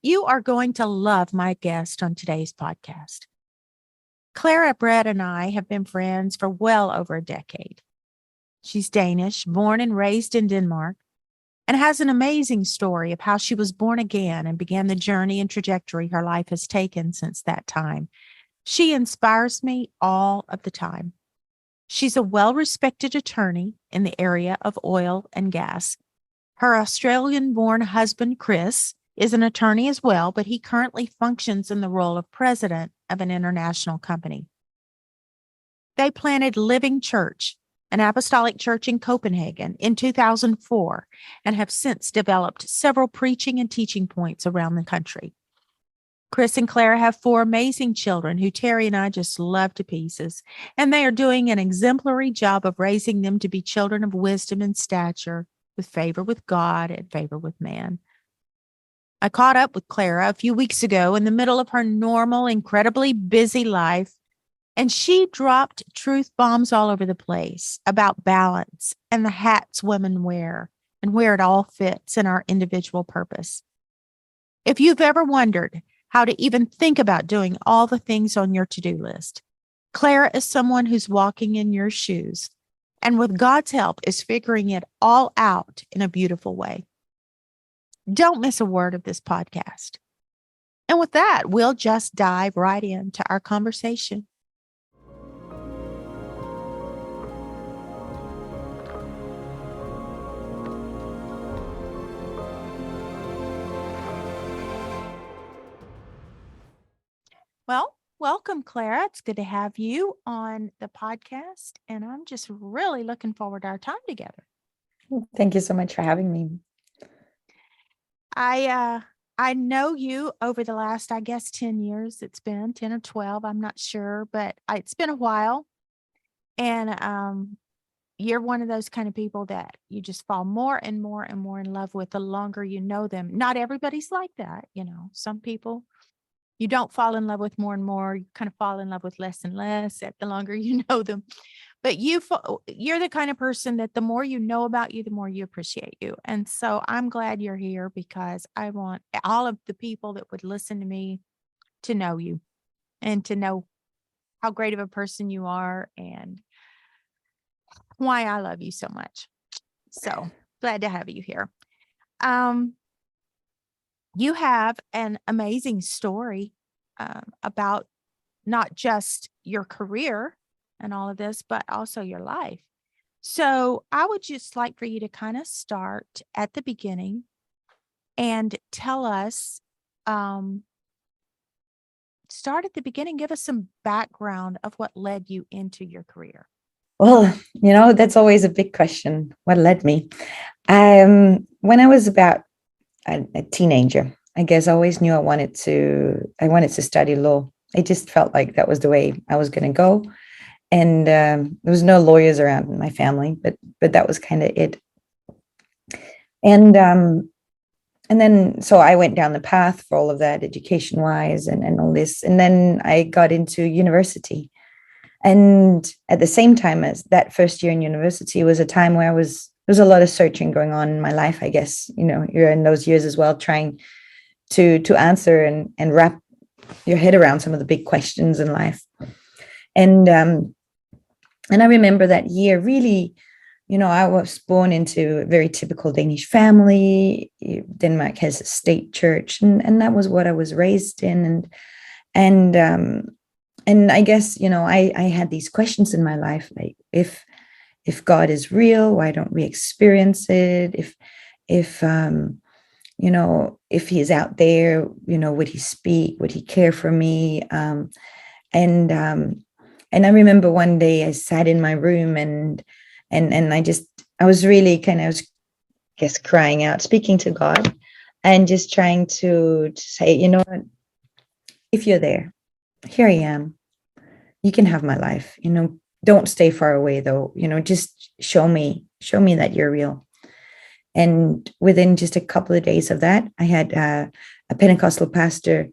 You are going to love my guest on today's podcast. Clara Brett and I have been friends for well over a decade. She's Danish, born and raised in Denmark, and has an amazing story of how she was born again and began the journey and trajectory her life has taken since that time. She inspires me all of the time. She's a well respected attorney in the area of oil and gas. Her Australian born husband, Chris, is an attorney as well, but he currently functions in the role of president of an international company. They planted Living Church, an apostolic church in Copenhagen, in 2004, and have since developed several preaching and teaching points around the country. Chris and Clara have four amazing children who Terry and I just love to pieces, and they are doing an exemplary job of raising them to be children of wisdom and stature, with favor with God and favor with man. I caught up with Clara a few weeks ago in the middle of her normal, incredibly busy life, and she dropped truth bombs all over the place about balance and the hats women wear and where it all fits in our individual purpose. If you've ever wondered how to even think about doing all the things on your to-do list, Clara is someone who's walking in your shoes and with God's help is figuring it all out in a beautiful way. Don't miss a word of this podcast. And with that, we'll just dive right into our conversation. Well, welcome, Clara. It's good to have you on the podcast, and I'm just really looking forward to our time together. Thank you so much for having me. I know you over the last, I guess, 10 years. It's been 10 or 12. I'm not sure, but it's been a while. And you're one of those kind of people that you just fall more and more and more in love with the longer you know them. Not everybody's like that. Some people you don't fall in love with more and more. You kind of fall in love with less and less at the longer you know them. But you're the kind of person that the more you know about you, the more you appreciate you. And so I'm glad you're here because I want all of the people that would listen to me to know you and to know how great of a person you are and why I love you so much. So glad to have you here. You have an amazing story about not just your career and all of this, but also your life. So I would just like for you to kind of start at the beginning and tell us, start at the beginning, give us some background of what led you into your career. Well, that's always a big question. What led me? When I was about a teenager, I guess I always knew I wanted to study law. I just felt like that was the way I was going to go. And there was no lawyers around in my family, but that was kind of it. And then so I went down the path for all of that, education-wise and all this. And then I got into university. And at the same time as that first year in university was a time where there was a lot of searching going on in my life, I guess. You're in those years as well, trying to answer and wrap your head around some of the big questions in life. And I remember that year really, I was born into a very typical Danish family. Denmark has a state church, and that was what I was raised in. And I guess, I had these questions in my life, like if God is real, why don't we experience it? If he's out there, would he speak? Would he care for me? And I remember one day I sat in my room and I was really crying out, speaking to God and just trying to say, what, if you're there, here I am. You can have my life, don't stay far away though, just show me that you're real. And within just a couple of days of that, I had a Pentecostal pastor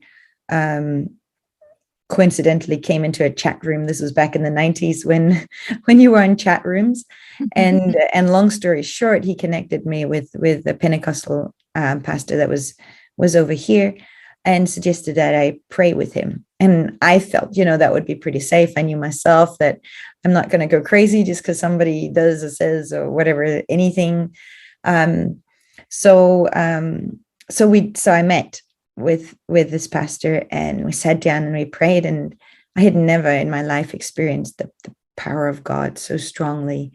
coincidentally came into a chat room. This was back in the 90s when you were in chat rooms. And long story short, he connected me with a Pentecostal pastor that was over here. and suggested that I pray with him. And I felt, that would be pretty safe. I knew myself that I'm not going to go crazy just because somebody does or says or whatever, anything. Um, so I met with this pastor, and we sat down and we prayed, and I had never in my life experienced the power of God so strongly.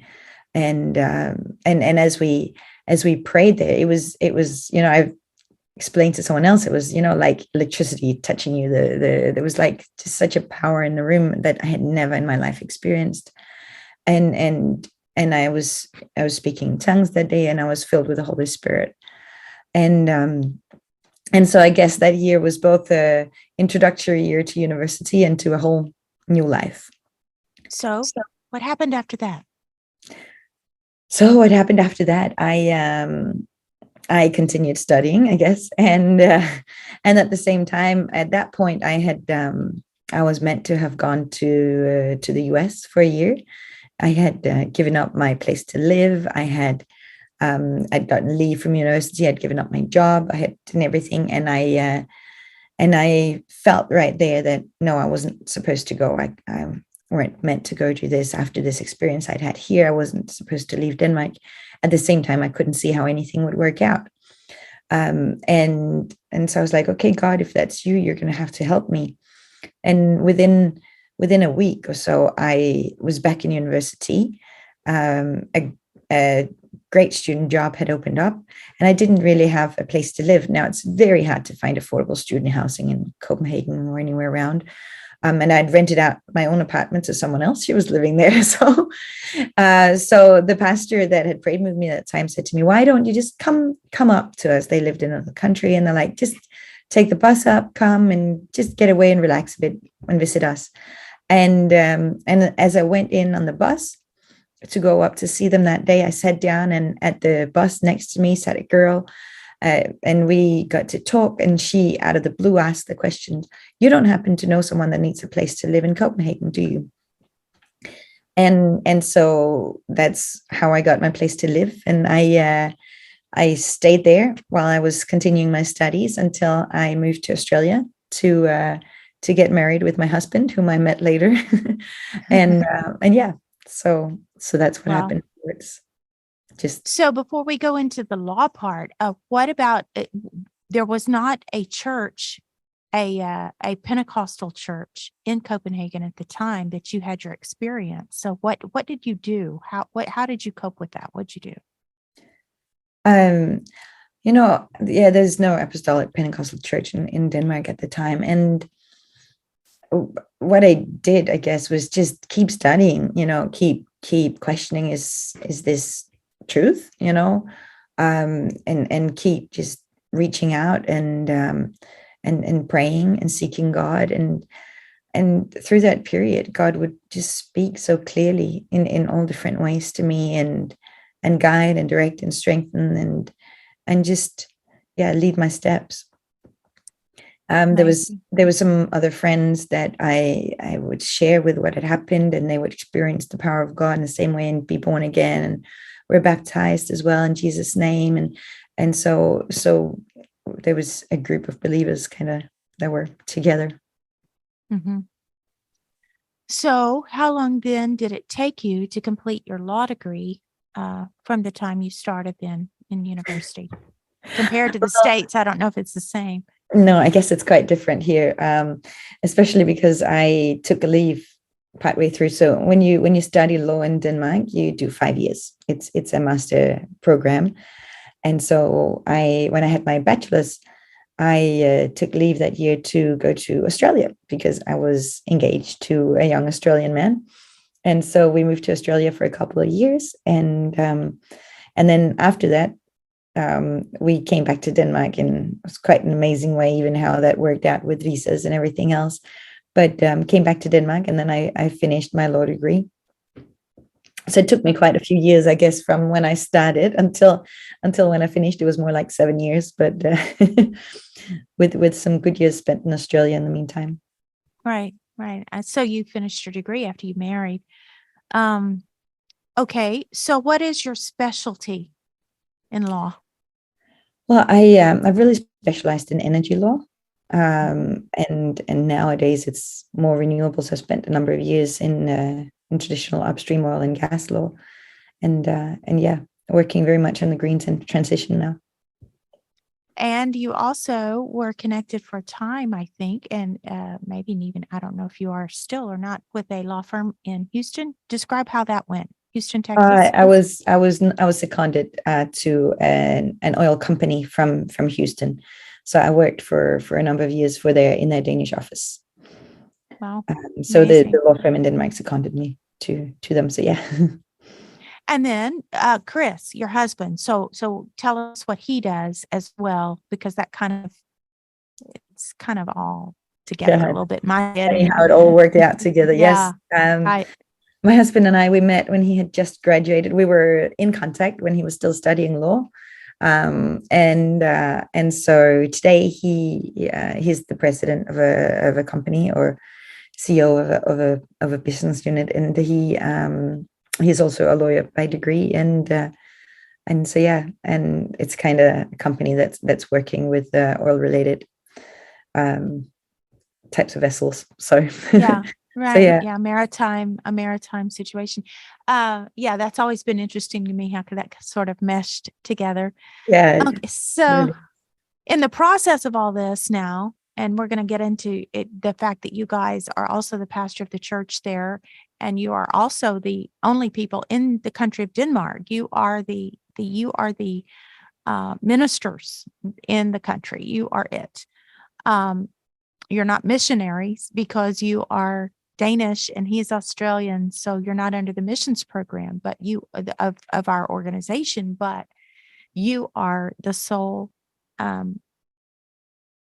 And as we prayed there, it was, I explained to someone else, it was, like electricity touching you. There was like just such a power in the room that I had never in my life experienced. And I was speaking in tongues that day, and I was filled with the Holy Spirit. And so I guess that year was both a introductory year to university and to a whole new life. So what happened after that? So what happened after that? I continued studying, I guess, and at the same time, at that point, I was meant to have gone to the US for a year. I had given up my place to live. I'd gotten leave from university. I'd given up my job. I had done everything, and I felt right there that no, I wasn't supposed to go. I weren't meant to go do this after this experience I'd had here. I wasn't supposed to leave Denmark. At the same time, I couldn't see how anything would work out. And so I was like, okay, God, if that's you, you're going to have to help me. And within a week or so, I was back in university. A great student job had opened up, and I didn't really have a place to live. Now, it's very hard to find affordable student housing in Copenhagen or anywhere around. And I'd rented out my own apartment to someone else. She was living there. So the pastor that had prayed with me at that time said to me, why don't you just come up to us? They lived in another country, and they're like, just take the bus up, come and just get away and relax a bit and visit us. And as I went in on the bus to go up to see them that day, I sat down, and at the bus next to me sat a girl. And we got to talk, and she, out of the blue, asked the question, you don't happen to know someone that needs a place to live in Copenhagen, do you? And so that's how I got my place to live. And I stayed there while I was continuing my studies until I moved to Australia to get married with my husband, whom I met later. and yeah, so that's what happened. It's just so before we go into the law part, what about there was not a church, a Pentecostal church in Copenhagen at the time that you had your experience. So what did you do? How did you cope with that? What'd you do? There's no apostolic Pentecostal church in Denmark at the time. And what I did, I guess, was just keep studying, keep questioning, is this truth, and keep just reaching out and praying and seeking God. And through that period, God would just speak so clearly in all different ways to me, and guide and direct and strengthen and just lead my steps. There was some other friends that I would share with what had happened, and they would experience the power of God in the same way and be born again, and were baptized as well in Jesus' name. And so there was a group of believers that were together. Mm-hmm. So how long then did it take you to complete your law degree from the time you started then in university? Compared to the States, I don't know if it's the same. No, I guess it's quite different here, especially because I took a leave partway through. So when you study law in Denmark, you do 5 years. It's a master program. And so when I had my bachelor's, I took leave that year to go to Australia because I was engaged to a young Australian man. And so we moved to Australia for a couple of years. And then after that, we came back to Denmark, and it was quite an amazing way, even how that worked out with visas and everything else. But came back to Denmark, and then I finished my law degree. So it took me quite a few years, I guess, from when I started until when I finished. It was more like 7 years, but with some good years spent in Australia in the meantime. Right. So you finished your degree after you married. Okay. So what is your specialty in law? Well, I've really specialized in energy law. And nowadays it's more renewables. I spent a number of years in traditional upstream oil and gas law, and yeah, working very much on the green transition now. And you also were connected for a time, I think, and maybe even, I don't know if you are still or not, with a law firm in Houston. Describe how that went. Houston, Texas. I was seconded to an oil company from Houston, so I worked for a number of years in their Danish office. Wow. So the law firm in Denmark seconded me to them. So yeah. And then Chris, your husband. So tell us what he does as well, because it's kind of all together a little bit. My head. Funny how it all worked out together. Yeah. Yes. My husband and I, we met when he had just graduated. We were in contact when he was still studying law. And so today he's the president of a company, or CEO of a business unit, and he's also a lawyer by degree, and so yeah, and it's kind of a company that's working with oil related types of vessels. So yeah. Right. So, yeah. A maritime situation. Yeah, that's always been interesting to me, how that sort of meshed together. Yeah. Okay, so in the process of all this now, and we're going to get into it, the fact that you guys are also the pastor of the church there, and you are also the only people in the country of Denmark. You are the ministers in the country. You are it. You're not missionaries because you are Danish and he's Australian, so you're not under the missions program, but you of our organization, but you are the sole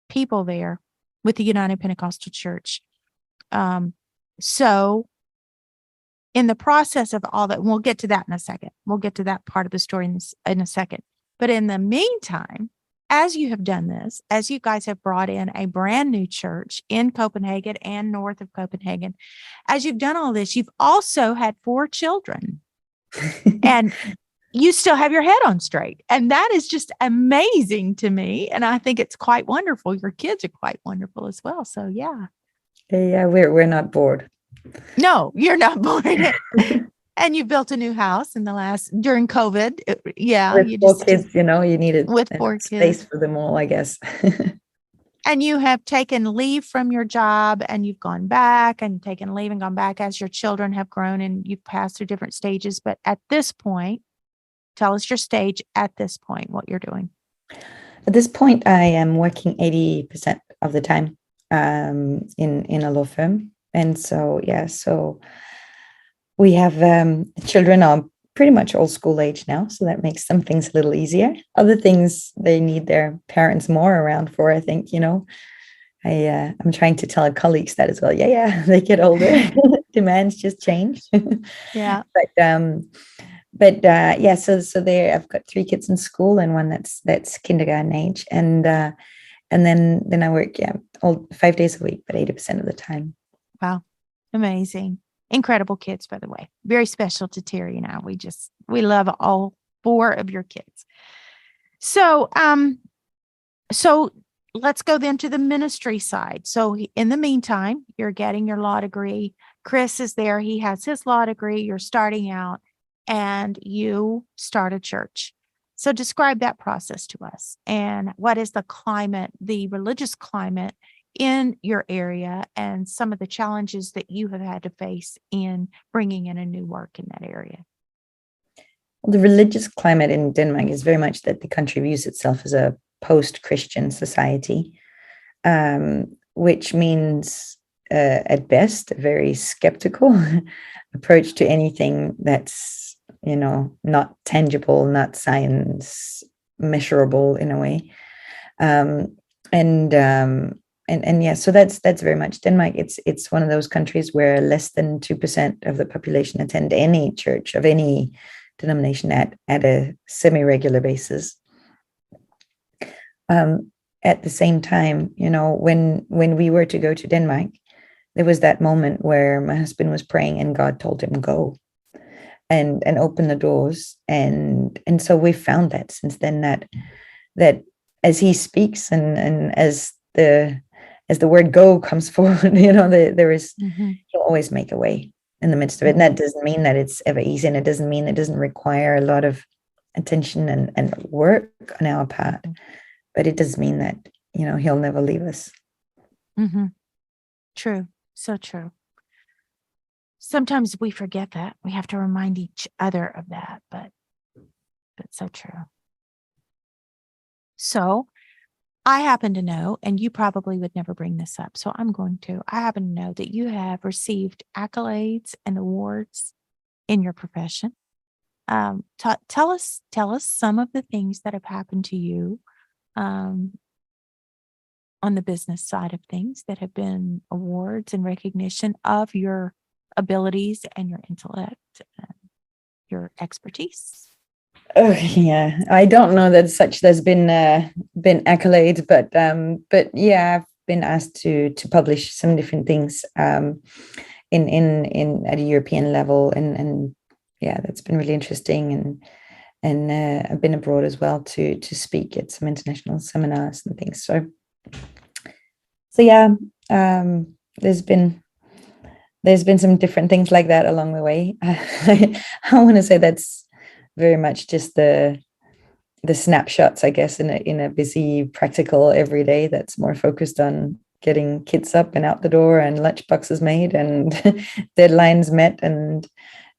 people there with the United Pentecostal Church. So in the process of all that, we'll get to that in a second. We'll get to that part of the story in a second. But in the meantime, as you have done this, as you guys have brought in a brand new church in Copenhagen and north of Copenhagen, as you've done all this, you've also had 4 children. And you still have your head on straight. And that is just amazing to me. And I think it's quite wonderful. Your kids are quite wonderful as well. So yeah. Yeah, we're not bored. No, you're not bored. And you built a new house during COVID. With 4 kids, you needed with 4 space kids for them all, I guess. And you have taken leave from your job and you've gone back and taken leave and gone back as your children have grown and you've passed through different stages. But at this point, tell us your stage at this point, what you're doing. At this point, I am working 80% of the time in a law firm. And so, yeah, so we have children are pretty much all school age now. So that makes some things a little easier. Other things they need their parents more around for, I think, I'm trying to tell colleagues that as well. Yeah, they get older. Demands just change. Yeah. But yeah, so there I've got 3 kids in school and one that's kindergarten age, and then I work all 5 days a week, but 80% of the time. Wow, amazing, incredible kids, by the way, very special to Terry and I. We love all 4 of your kids. So let's go then to the ministry side. So in the meantime, you're getting your law degree. Chris is there; he has his law degree. You're starting out. And you start a church. So describe that process to us. And what is the climate, the religious climate in your area, and some of the challenges that you have had to face in bringing in a new work in that area? Well, the religious climate in Denmark is very much that the country views itself as a post-Christian society, which means, at best, a very skeptical approach to anything that's not tangible, not science measurable in a way, and yeah, so that's very much Denmark. It's one of those countries where less than 2% of the population attend any church of any denomination at a semi-regular basis. At the same time, when we were to go to Denmark, there was that moment where my husband was praying and God told him go. And open the doors, and so we found that since then that as he speaks and as the as the word go comes forward, there is, Mm-hmm. he'll always make a way in the midst of it. And that doesn't mean that it's ever easy, and it doesn't mean it doesn't require a lot of attention and work on our part, but it does mean that, he'll never leave us. Mm-hmm. True. So true. Sometimes we forget that. We have to remind each other of that, but so true. So I happen to know, and you probably would never bring this up, so I'm going to. I happen to know that you have received accolades and awards in your profession. Tell us some of the things that have happened to you on the business side of things that have been awards and recognition of your abilities and your intellect and your expertise. Oh yeah, I don't know that there's been accolades, but yeah, I've been asked to publish some different things in at a European level, and yeah, that's been really interesting, and I've been abroad as well to speak at some international seminars and things. So yeah, there's been some different things like that along the way. I want to say that's very much just the snapshots, I guess, in a busy, practical everyday that's more focused on getting kids up and out the door and lunchboxes made and deadlines met and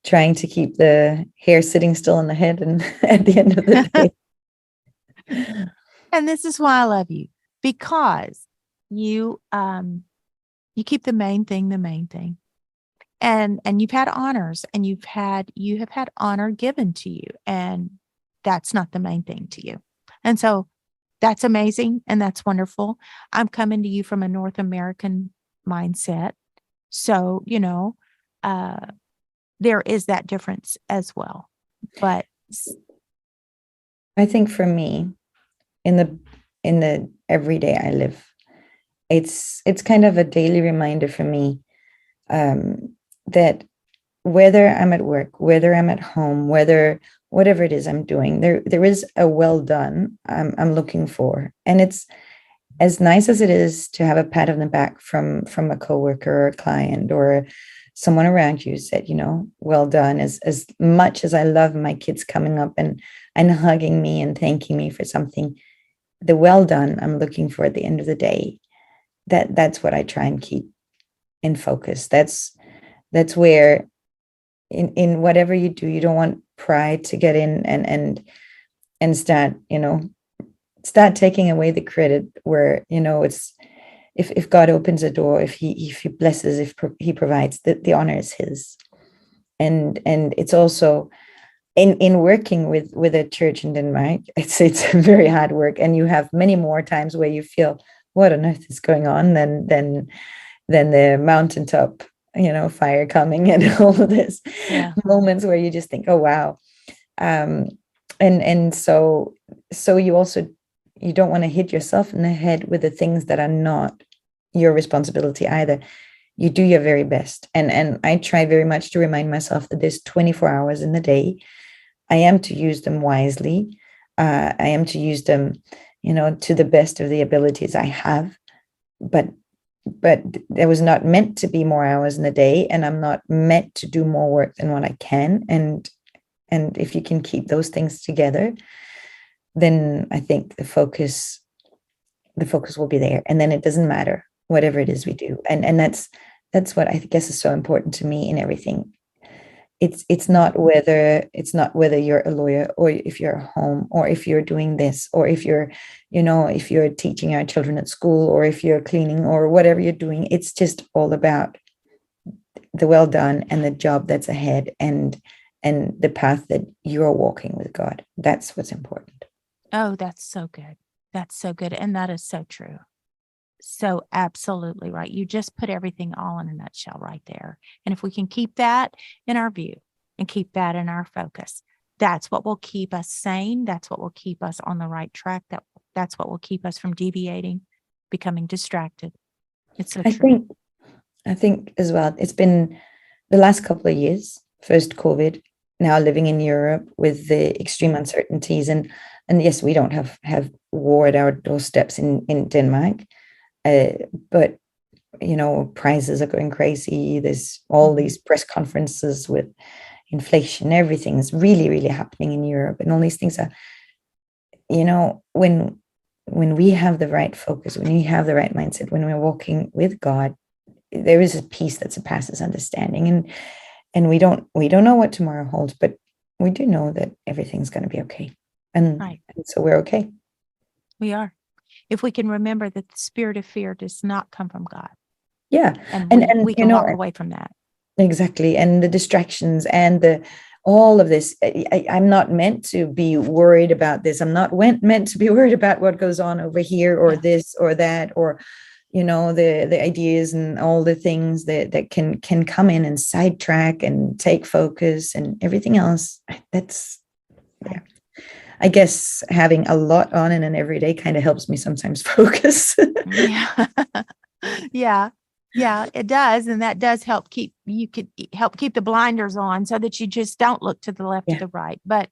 trying to keep the hair sitting still on the head and at the end of the day. And this is why I love you, because you keep the main thing the main thing. And you've had honors, and you have had honor given to you, and that's not the main thing to you. And so that's amazing, and that's wonderful. I'm coming to you from a North American mindset. So, there is that difference as well. But I think for me, in the everyday I live, it's kind of a daily reminder for me that whether I'm at work, whether I'm at home, whatever it is I'm doing, there is a well done I'm looking for. And it's as nice as it is to have a pat on the back from a coworker or a client or someone around you said, well done. As much as I love my kids coming up and hugging me and thanking me for something, the well done I'm looking for at the end of the day, that's what I try and keep in focus. That's where in whatever you do, you don't want pride to get in and start taking away the credit where, it's, if God opens a door, if he blesses, if he provides, the honor is his. And it's also in working with a church in Denmark, it's very hard work, and you have many more times where you feel, what on earth is going on than the mountaintop, fire coming and all of this. Yeah. Moments where you just think, oh wow. And so you don't want to hit yourself in the head with the things that are not your responsibility either. You do your very best, and I try very much to remind myself that there's 24 hours in the day. I am to use them wisely. I am to use them, to the best of the abilities I have, but there was not meant to be more hours in the day, and I'm not meant to do more work than what I can. And if you can keep those things together, then I think the focus will be there, and then it doesn't matter whatever it is we do. And that's what I guess is so important to me in everything. It's not whether you're a lawyer, or if you're home, or if you're doing this, or if you're teaching our children at school, or if you're cleaning, or whatever you're doing. It's just all about the well done and the job that's ahead, and the path that you're walking with God. That's what's important. Oh, that's so good. That's so good. And that is so true. So absolutely right. You just put everything all in a nutshell right there. And if we can keep that in our view and keep that in our focus, that's what will keep us sane. That's what will keep us on the right track. That's what will keep us from deviating, becoming distracted. It's so true. I think as well, it's been the last couple of years, first COVID, now living in Europe with the extreme uncertainties. And yes, we don't have war at our doorsteps in Denmark. But prices are going crazy. There's all these press conferences with inflation. Everything is really, really happening in Europe, and all these things are, when we have the right focus, when we have the right mindset, when we're walking with God, there is a peace that surpasses understanding, and we don't know what tomorrow holds, but we do know that everything's going to be okay, and so we're okay. We are, if we can remember that the spirit of fear does not come from God. Yeah, and we can walk away from that. Exactly, and the distractions and all of this. I'm not meant to be worried about this. I'm not meant to be worried about what goes on over here or this or that, or the ideas and all the things that can come in and sidetrack and take focus and everything else. That's I guess having a lot on in an everyday kind of helps me sometimes focus. Yeah, it does. And that does help keep the blinders on so that you just don't look to the left or the right. But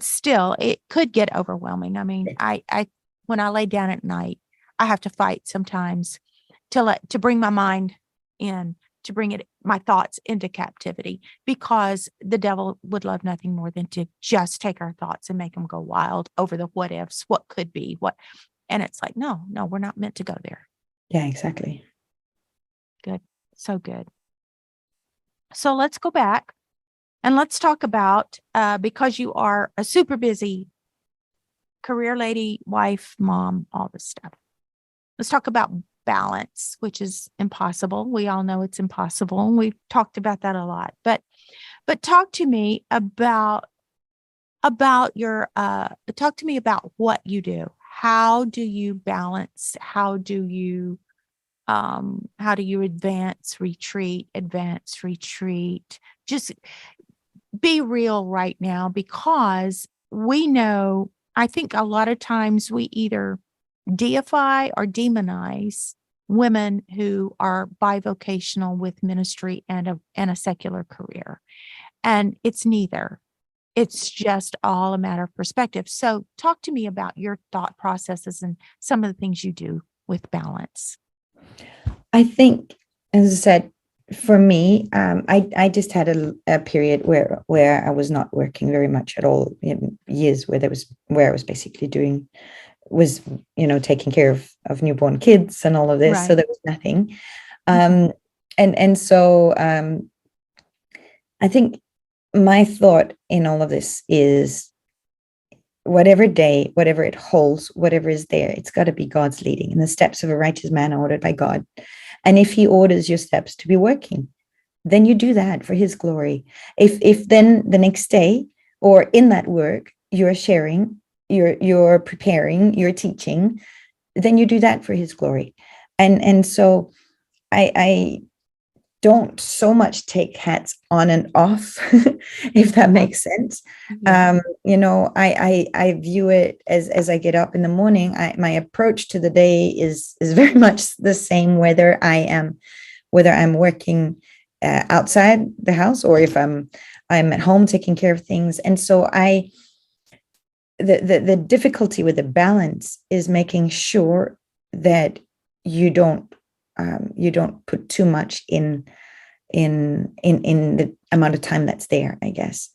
still, it could get overwhelming. I mean, I when I lay down at night, I have to fight sometimes to bring my mind in, to bring my thoughts into captivity, because the devil would love nothing more than to just take our thoughts and make them go wild over the what ifs, what could be, and it's like, no, we're not meant to go there. Yeah, exactly. Good. So good. So let's go back and let's talk about, because you are a super busy career lady, wife, mom, all this stuff. Let's talk about balance, which is impossible. We all know it's impossible. And we've talked about that a lot, but talk to me about your, talk to me about what you do. How do you balance? How do you advance retreat? Just be real right now, because we know, I think a lot of times we either deify or demonize women who are bivocational with ministry and a secular career. And it's neither. It's just all a matter of perspective. So talk to me about your thought processes and some of the things you do with balance. I think, as I said, for me, I just had a period where I was not working very much at all, in years where I was basically taking care of newborn kids and all of this. Right. So there was nothing. So I think my thought in all of this is, whatever day, whatever it holds, whatever is there, it's got to be God's leading. And the steps of a righteous man are ordered by God. And if he orders your steps to be working, then you do that for his glory. If then the next day or in that work, you're sharing, you're preparing, you're teaching, then you do that for his glory. And so I don't so much take hats on and off, if that makes sense. Yeah. I view it as I get up in the morning, my approach to the day is very much the same, whether I'm working outside the house or if I'm at home taking care of things. And so the difficulty with the balance is making sure that you don't put too much in the amount of time that's there, I guess.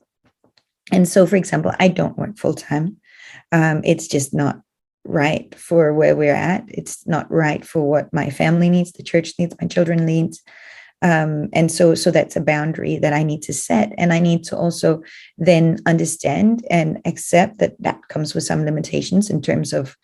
And so, for example, I don't work full time. It's just not right for where we're at. It's not right for what my family needs, the church needs, my children needs. And so that's a boundary that I need to set. And I need to also then understand and accept that comes with some limitations in terms of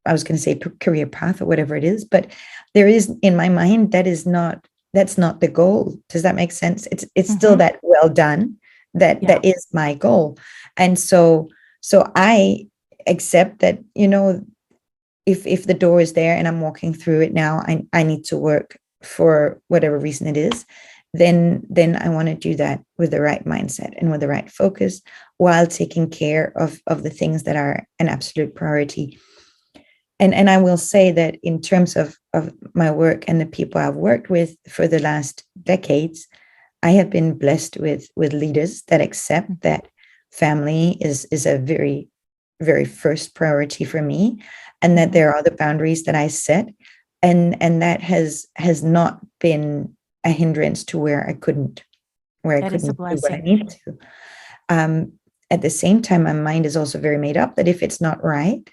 I was going to say career path or whatever it is, but there is, in my mind, that's not the goal. Does that make sense? It's still that well done, that is my goal. And so I accept that, if the door is there and I'm walking through it now, I need to work for whatever reason it is, then I want to do that with the right mindset and with the right focus, while taking care of the things that are an absolute priority. And I will say that in terms of my work and the people I've worked with for the last decades, I have been blessed with leaders that accept that family is a very, very first priority for me. and that there are other boundaries that I set, and that has not been a hindrance to where I couldn't That is a do what I blessing. need to. At the same time, my mind is also very made up that if it's not right,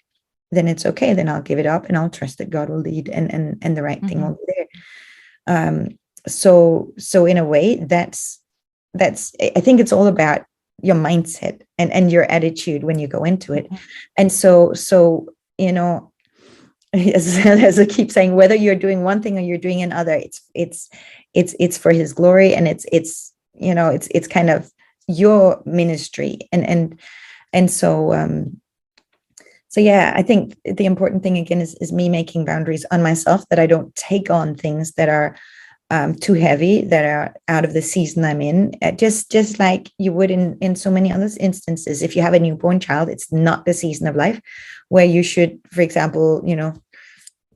then it's okay. Then I'll give it up and I'll trust that God will lead, and the right thing will be there. So in a way, that's I think it's all about your mindset and your attitude when you go into it. And so as I keep saying, whether you're doing one thing or you're doing another, it's for His glory, and it's kind of your ministry, and so yeah, I think the important thing again is me making boundaries on myself, that I don't take on things that are too heavy, that are out of the season I'm in. Just like you would in so many other instances. If you have a newborn child, it's not the season of life where you should, for example,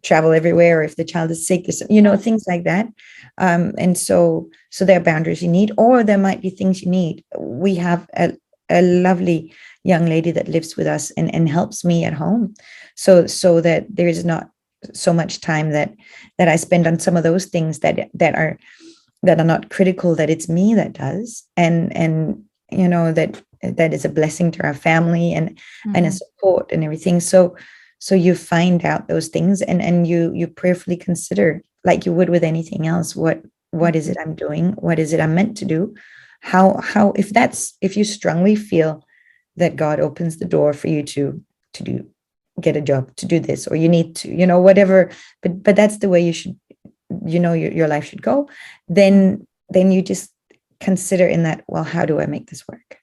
travel everywhere, or if the child is sick, things like that. And so there are boundaries you need, or there might be things you need. We have a lovely young lady that lives with us and helps me at home, so that there is not so much time that I spend on some of those things that are not critical, that it's me that does, and that is a blessing to our family, and a support and everything. So you find out those things, and you prayerfully consider, like you would with anything else, what is it I'm doing, what is it I'm meant to do, how if you strongly feel that God opens the door for you to get a job, to do this, or you need to, whatever, but that's the way you should, your life should go, then you just consider in that, well, how do I make this work?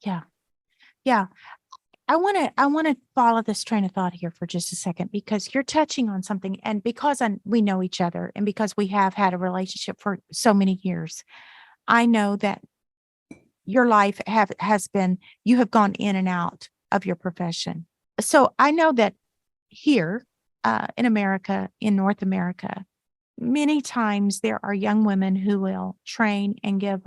Yeah. I want to follow this train of thought here for just a second, because you're touching on something, and because we know each other, and because we have had a relationship for so many years, I know that your life has been, you have gone in and out of your profession. So I know that here in America, in North America, many times there are young women who will train and give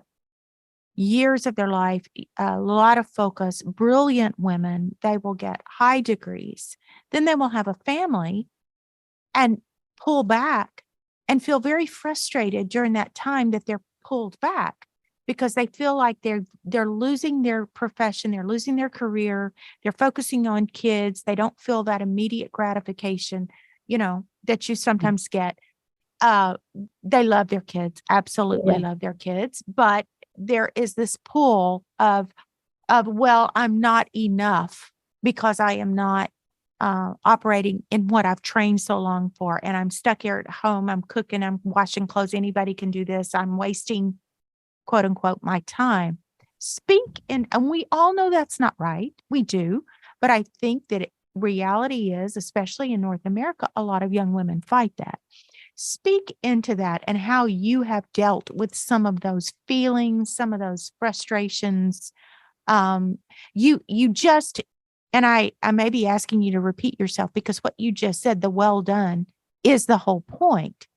years of their life, a lot of focus, brilliant women. They will get high degrees. Then they will have a family and pull back and feel very frustrated during that time that they're pulled back, because they feel like they're losing their profession, they're losing their career, they're focusing on kids. They don't feel that immediate gratification, that you sometimes get. They love their kids, absolutely love their kids, but there is this pull of, well, I'm not enough because I am not operating in what I've trained so long for. And I'm stuck here at home. I'm cooking, I'm washing clothes. Anybody can do this. I'm wasting, quote unquote, my time. And we all know that's not right. We do. But I think that reality is, especially in North America, a lot of young women fight that. Speak into that and how you have dealt with some of those feelings, some of those frustrations. You just, and I may be asking you to repeat yourself, because what you just said, the well done, is the whole point.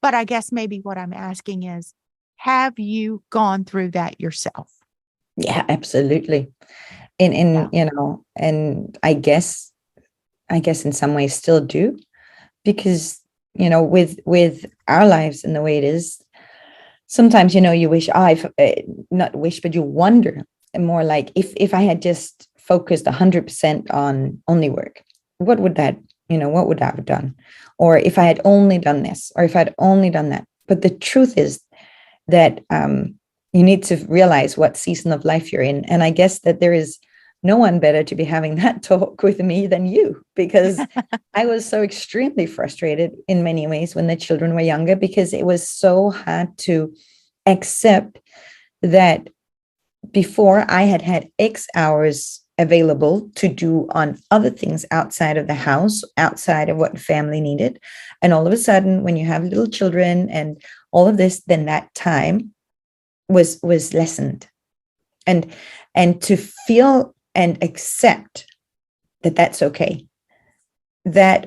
But I guess maybe what I'm asking is, have you gone through that yourself? Yeah, absolutely. And I guess in some ways still do, because with our lives and the way it is, sometimes you wish, not wish, but you wonder more, like if I had just focused 100% on only work, what would that have done? Or if I had only done this, or if I'd only done that. But the truth is that you need to realize what season of life you're in. And I guess that there is no one better to be having that talk with me than you, because I was so extremely frustrated in many ways when the children were younger, because it was so hard to accept that before I had X hours available to do on other things outside of the house, outside of what family needed. And all of a sudden, when you have little children and all of this, then that time was lessened. And to feel and accept that that's okay, that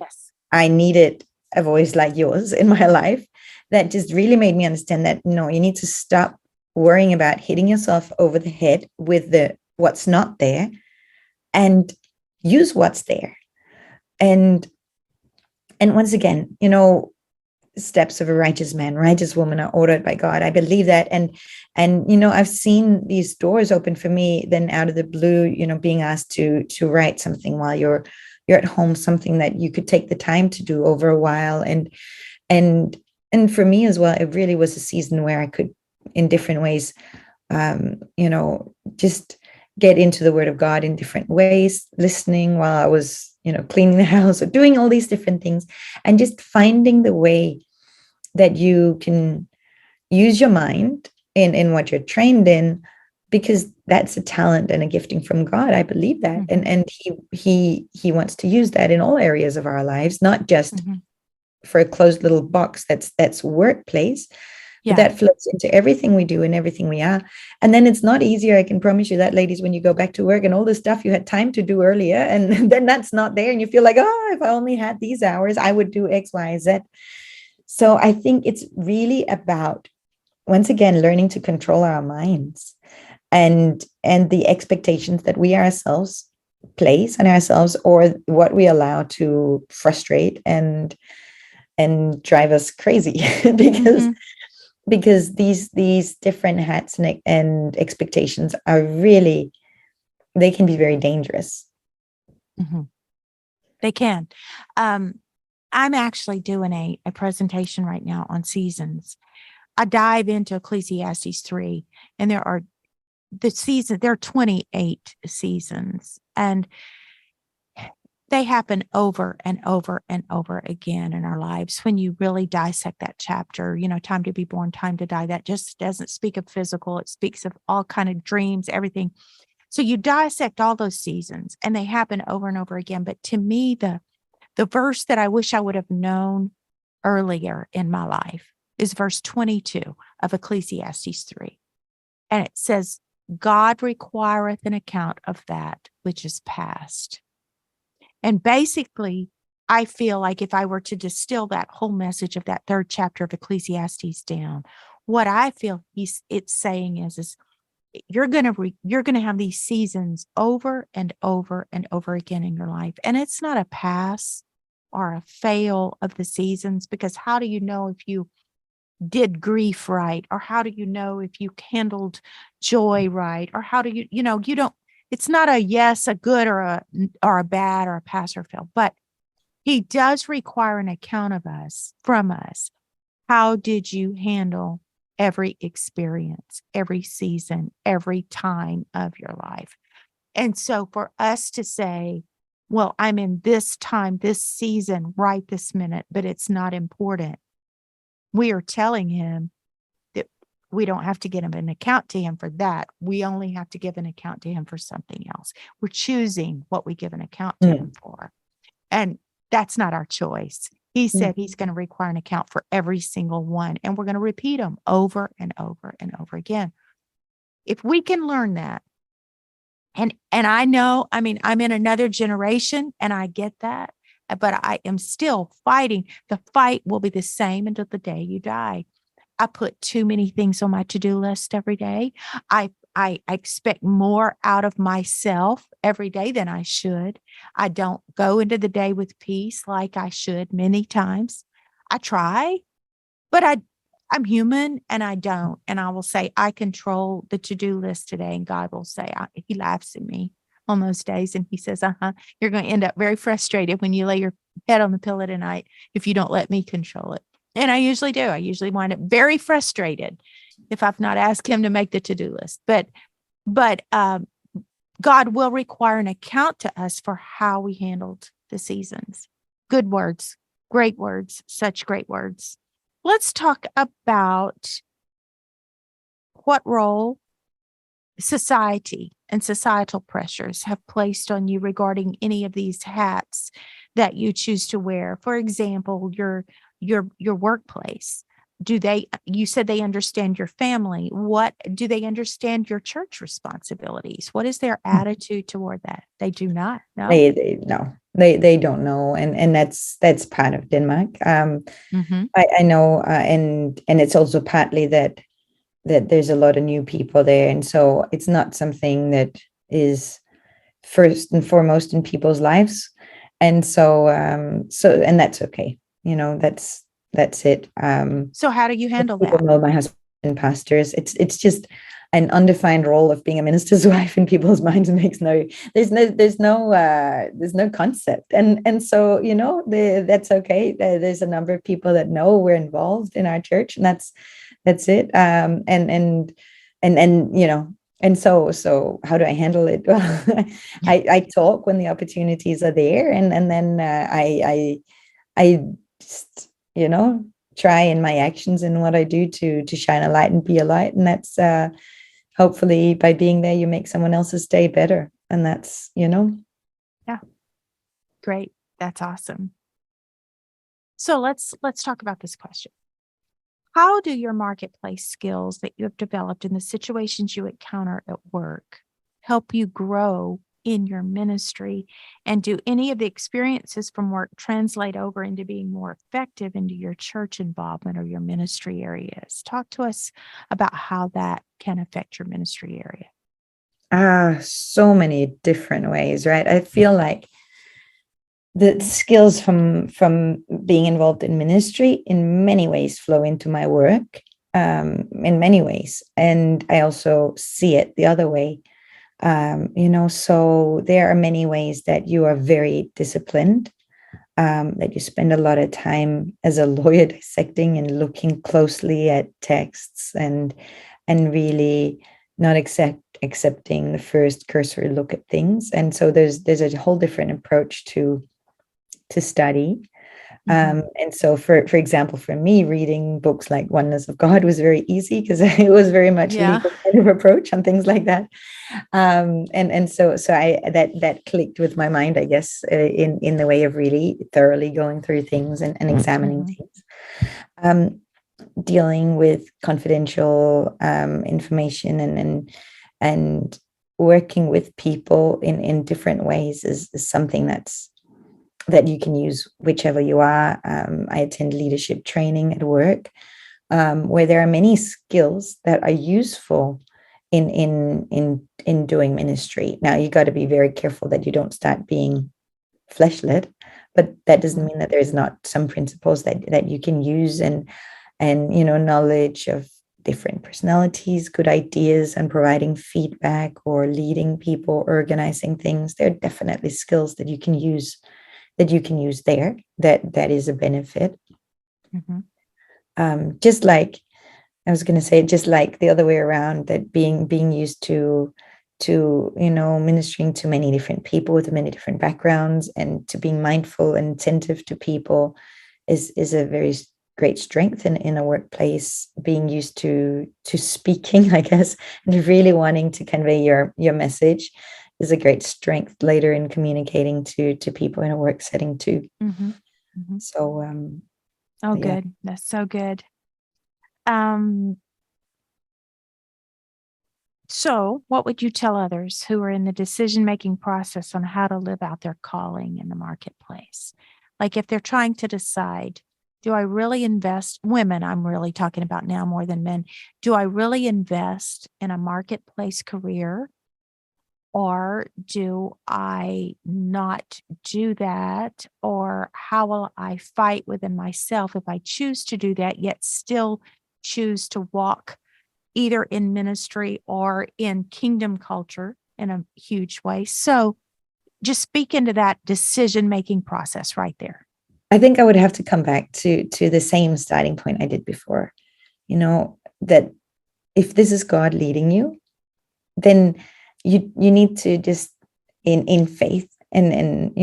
I needed a voice like yours in my life, that just really made me understand that, no, you need to stop worrying about hitting yourself over the head with what's not there, and use what's there. and once again, steps of a righteous man, righteous woman are ordered by God. I believe that. And I've seen these doors open for me then out of the blue, being asked to write something while you're at home, something that you could take the time to do over a while. And for me as well, it really was a season where I could, in different ways, just get into the Word of God in different ways, listening while I was, cleaning the house or doing all these different things, and just finding the way that you can use your mind in what you're trained in, because that's a talent and a gifting from God. I believe that. Mm-hmm. And he wants to use that in all areas of our lives, not just Mm-hmm. for a closed little box that's workplace. Yeah. But that flows into everything we do and everything we are. And then it's not easier, I can promise you that, ladies, when you go back to work and all the stuff you had time to do earlier, and then that's not there, and you feel like, oh, if I only had these hours, I would do X, Y, Z. So I think it's really about, once again, learning to control our minds and the expectations that we ourselves place on ourselves, or what we allow to frustrate and drive us crazy because Mm-hmm. these different hats and expectations are really, they can be very dangerous. Mm-hmm. They can. I'm actually doing a presentation right now on seasons. I dive into Ecclesiastes 3, and there are 28 seasons, and they happen over and over and over again in our lives. When you really dissect that chapter, time to be born, time to die, that just doesn't speak of physical. It speaks of all kind of dreams, everything. So you dissect all those seasons, and they happen over and over again. But to me, the verse that I wish I would have known earlier in my life is verse 22 of Ecclesiastes 3. And it says, God requireth an account of that which is past. And basically, I feel like if I were to distill that whole message of that 3rd chapter of Ecclesiastes down, what I feel it's saying is you're going to have these seasons over and over and over again in your life. And it's not a pass or a fail of the seasons, because how do you know if you did grief right? Or how do you know if you handled joy right? Or how do you don't, it's not a yes, a good, or a bad, or a pass or fail, but he does require an account from us. How did you handle every experience, every season, every time of your life? And so for us to say, well, I'm in this time, this season, right this minute, but it's not important. We are telling him that we don't have to give him an account to him for that. We only have to give an account to him for something else. We're choosing what we give an account to him for. And that's not our choice. He said he's going to require an account for every single one, and we're going to repeat them over and over and over again. If we can learn that, and I know, I'm in another generation, and I get that, but I am still fighting. The fight will be the same until the day you die. I put too many things on my to-do list every day. I expect more out of myself every day than I should. I don't go into the day with peace like I should many times. I try, but I'm human, and I don't. And I will say, I control the to-do list today. And God will say, he laughs at me on those days. And he says, you're going to end up very frustrated when you lay your head on the pillow tonight if you don't let me control it. And I usually do. I usually wind up very frustrated if I've not asked him to make the to-do list. But God will require an account to us for how we handled the seasons. Good words, great words, such great words. Let's talk about what role society and societal pressures have placed on you regarding any of these hats that you choose to wear. For example, your workplace. You said they understand your family. What do they understand your church responsibilities? What is their attitude toward that? They do not know. They don't know. And that's part of Denmark. I know. And it's also partly that there's a lot of new people there. And so it's not something that is first and foremost in people's lives. And so and that's okay. That's it. So how do you handle People that? know my husband pastors. It's just an undefined role of being a minister's wife in people's minds. Makes no there's no concept. And so that's okay. There's a number of people that know we're involved in our church, and that's it. And so how do I handle it? Well, I talk when the opportunities are there, and then I just try in my actions and what I do to shine a light and be a light. And that's hopefully by being there, you make someone else's day better. And that's. Yeah. Great. That's awesome. So let's talk about this question. How do your marketplace skills that you have developed in the situations you encounter at work help you grow in your ministry? And do any of the experiences from work translate over into being more effective into your church involvement or your ministry areas? Talk to us about how that can affect your ministry area. So many different ways, right? I feel like the skills from being involved in ministry in many ways flow into my work, in many ways. And I also see it the other way. So there are many ways that you are very disciplined, that you spend a lot of time as a lawyer dissecting and looking closely at texts and really not accepting the first cursory look at things. And so there's a whole different approach to study. And so for example, for me, reading books like Oneness of God was very easy because it was very much a legal kind of approach on things like that. And so I that clicked with my mind, I guess, in the way of really thoroughly going through things and examining things. Dealing with confidential information and working with people in different ways is something that you can use whichever you are. I attend leadership training at work, where there are many skills that are useful in doing ministry. Now, you got to be very careful that you don't start being flesh-led, but that doesn't mean that there's not some principles that you can use and knowledge of different personalities, good ideas, and providing feedback or leading people, organizing things. There are definitely skills that you can use there that is a benefit. Just like I was going to say, just like the other way around, that being used to ministering to many different people with many different backgrounds and to being mindful and attentive to people is a very great strength in a workplace. Being used to speaking, I guess, and really wanting to convey your message is a great strength later in communicating to people in a work setting too. So good. Yeah. That's so good. So what would you tell others who are in the decision-making process on how to live out their calling in the marketplace? Like if they're trying to decide, do I really invest, women, I'm really talking about now more than men, do I really invest in a marketplace career? Or do I not do that? Or how will I fight within myself if I choose to do that, yet still choose to walk either in ministry or in kingdom culture in a huge way? So just speak into that decision-making process right there. I think I would have to come back to the same starting point I did before, that if this is God leading you, then you need to just in faith and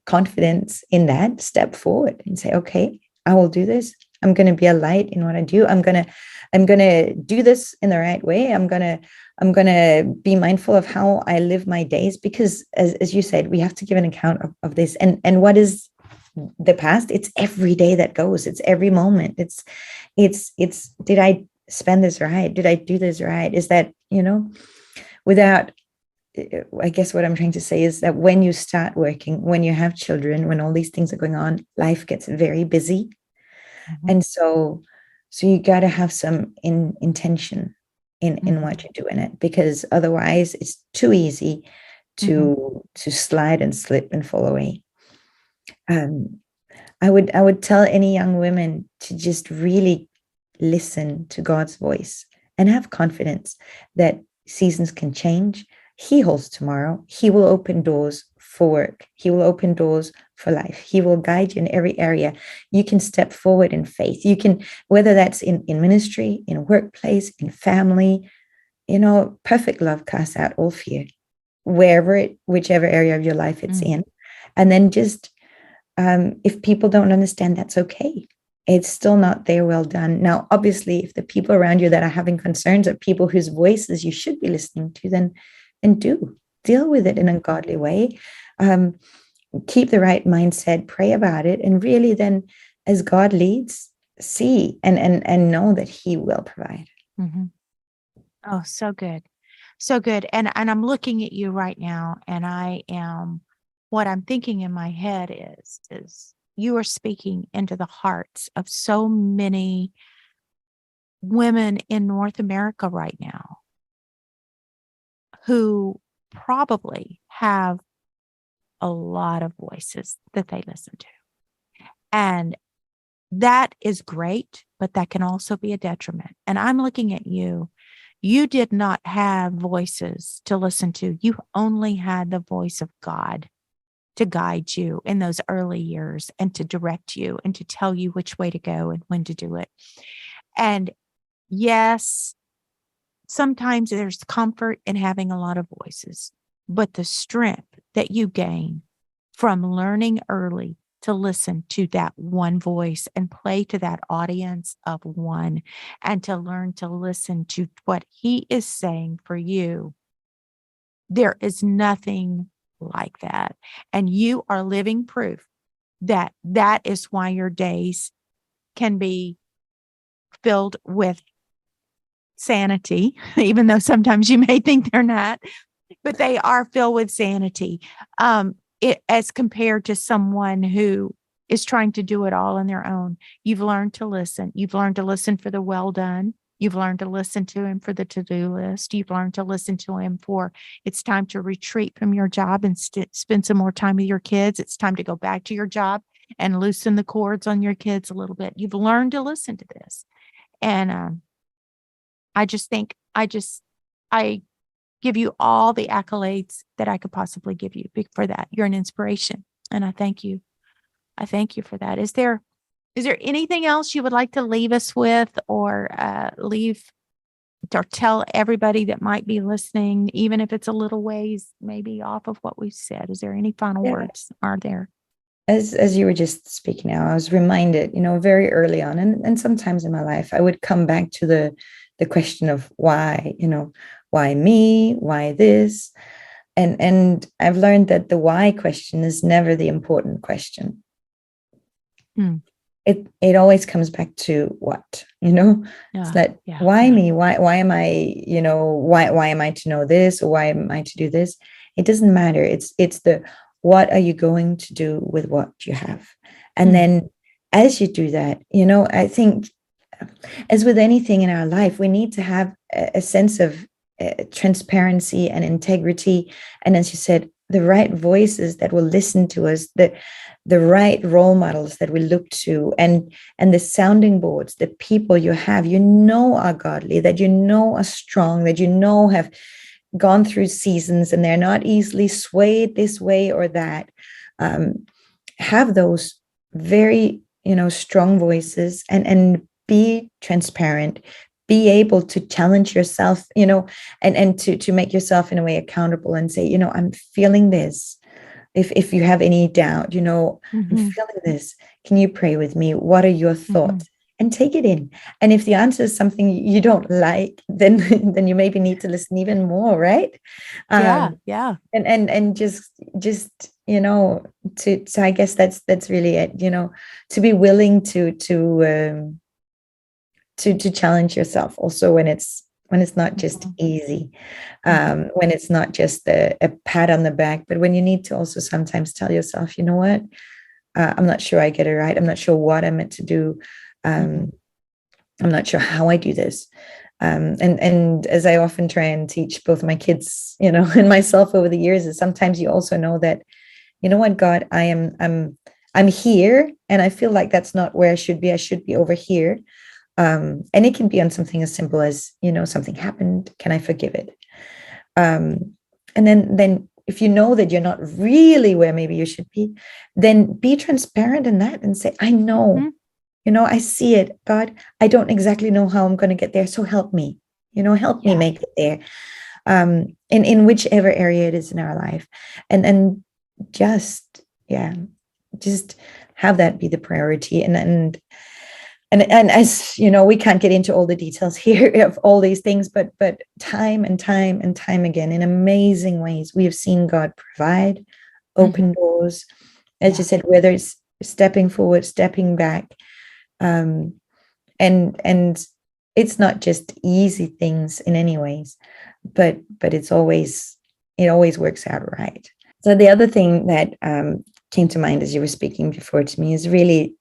confidence in that, step forward and say, okay, I will do this. I'm going to be a light in what I do. I'm going to do this in the right way. I'm going to be mindful of how I live my days, because as you said, we have to give an account of this. And what is the past? It's every day that goes. It's every moment. It's did I spend this right? Did I do this right? Is that, without, I guess what I'm trying to say is that when you start working, when you have children, when all these things are going on, life gets very busy. And so you got to have some intention in what you do in it, because otherwise it's too easy to slide and slip and fall away. Um, I would tell any young women to just really listen to God's voice and have confidence that seasons can change. He holds tomorrow. He will open doors for work. He will open doors for life. He will guide you in every area. You can step forward in faith. You can, whether that's in ministry, in a workplace, in family, perfect love casts out all fear, whichever area of your life it's in. And then just, if people don't understand, that's okay. It's still not their well done. Now, obviously, if the people around you that are having concerns are people whose voices you should be listening to, then do deal with it in a godly way. Keep the right mindset, pray about it, and really then, as God leads, see and know that He will provide. Mm-hmm. Oh, so good. So good. And I'm looking at you right now, and what I'm thinking in my head is you are speaking into the hearts of so many women in North America right now who probably have a lot of voices that they listen to. And that is great, but that can also be a detriment. And I'm looking at you. You did not have voices to listen to. You only had the voice of God to guide you in those early years and to direct you and to tell you which way to go and when to do it. And yes, sometimes there's comfort in having a lot of voices, but the strength that you gain from learning early to listen to that one voice and play to that audience of one, and to learn to listen to what He is saying for you, there is nothing like that. And you are living proof that that is why your days can be filled with sanity, even though sometimes you may think they're not, but they are filled with sanity. As compared to someone who is trying to do it all on their own. You've learned to listen. You've learned to listen for the well done. You've learned to listen to Him for the to-do list. You've learned to listen to Him for it's time to retreat from your job and spend some more time with your kids. It's time to go back to your job and loosen the cords on your kids a little bit. You've learned to listen to this. And I give you all the accolades that I could possibly give you for that. You're an inspiration. And I thank you. I thank you for that. Is there anything else you would like to leave us with, or tell everybody that might be listening, even if it's a little ways maybe off of what we've said? Is there any final words? Are there? As you were just speaking now, I was reminded, very early on, and sometimes in my life, I would come back to the question of why, why me, why this, and I've learned that the why question is never the important question. It always comes back to what, it's that why me, why am I, why am I to know this, or why am I to do this? It doesn't matter. It's the what are you going to do with what you have? And then as you do that, I think as with anything in our life, we need to have a sense of transparency and integrity. And as you said, the right voices that will listen to us, the right role models that we look to, and the sounding boards, the people you have, are godly, that are strong, that have gone through seasons and they're not easily swayed this way or that. Have those very, strong voices, and be transparent, be able to challenge yourself, and to make yourself in a way accountable and say, I'm feeling this. If you have any doubt, I'm feeling this. Can you pray with me? What are your thoughts? And take it in. And if the answer is something you don't like, then you maybe need to listen even more, right? Yeah. And just so I guess that's really it, to be willing to challenge yourself also when it's not just easy, when it's not just a pat on the back, but when you need to also sometimes tell yourself, you know what, I'm not sure I get it right. I'm not sure what I'm meant to do. I'm not sure how I do this. And as I often try and teach both my kids, and myself over the years, is sometimes you also know that, you know what, God, I'm I'm here and I feel like that's not where I should be. I should be over here. And it can be on something as simple as, something happened. Can I forgive it? And then if you know that you're not really where maybe you should be, then be transparent in that and say, I know, I see it. God, I don't exactly know how I'm going to get there. So help me, help me make it there. In whichever area it is in our life. And just have that be the priority. And as you know, we can't get into all the details here of all these things, but time and time and time again, in amazing ways, we have seen God provide, open doors, as you said, whether it's stepping forward, stepping back, and it's not just easy things in any ways, but it always works out right. So the other thing that came to mind as you were speaking before to me is really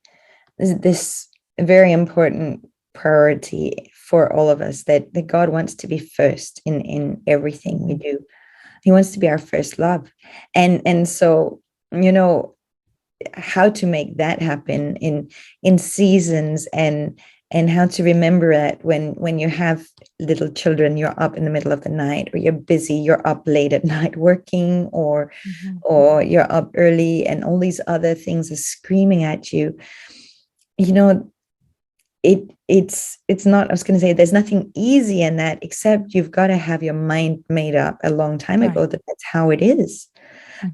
this very important priority for all of us, that God wants to be first in everything we do. He wants to be our first love. And so, how to make that happen in seasons, and how to remember that when you have little children, you're up in the middle of the night, or you're busy, you're up late at night working, or you're up early, and all these other things are screaming at you. It's not, I was going to say, there's nothing easy in that, except you've got to have your mind made up a long time ago that that's how it is.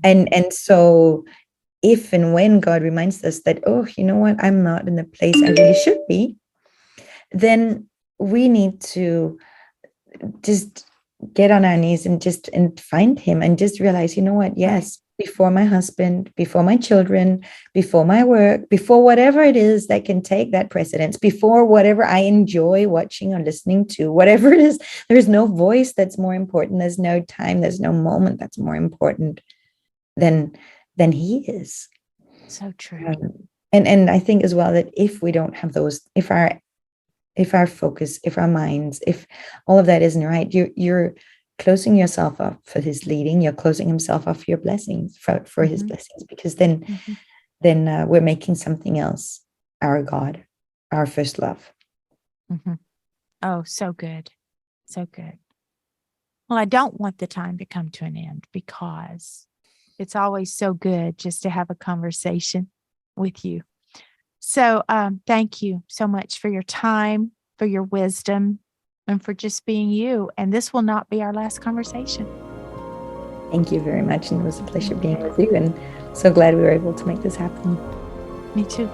And so if and when God reminds us that, oh, you know what, I'm not in the place I really should be, then we need to just get on our knees and find him, and just realize, you know what, yes, before my husband, before my children, before my work, before whatever it is that can take that precedence, before whatever I enjoy watching or listening to, whatever it is, there's no voice that's more important. There's no time, there's no moment that's more important than he is. So true. And I think as well that if we don't have those, if our focus, if our minds, if all of that isn't right, you're closing yourself up for his leading. You're closing himself off for your blessings, for his blessings, because then we're making something else our God, our first love. Oh, so good. So good. Well, I don't want the time to come to an end, because it's always so good just to have a conversation with you. So thank you so much for your time, for your wisdom, and for just being you. And this will not be our last conversation. Thank you very much. And it was a pleasure being with you, and so glad we were able to make this happen. Me too.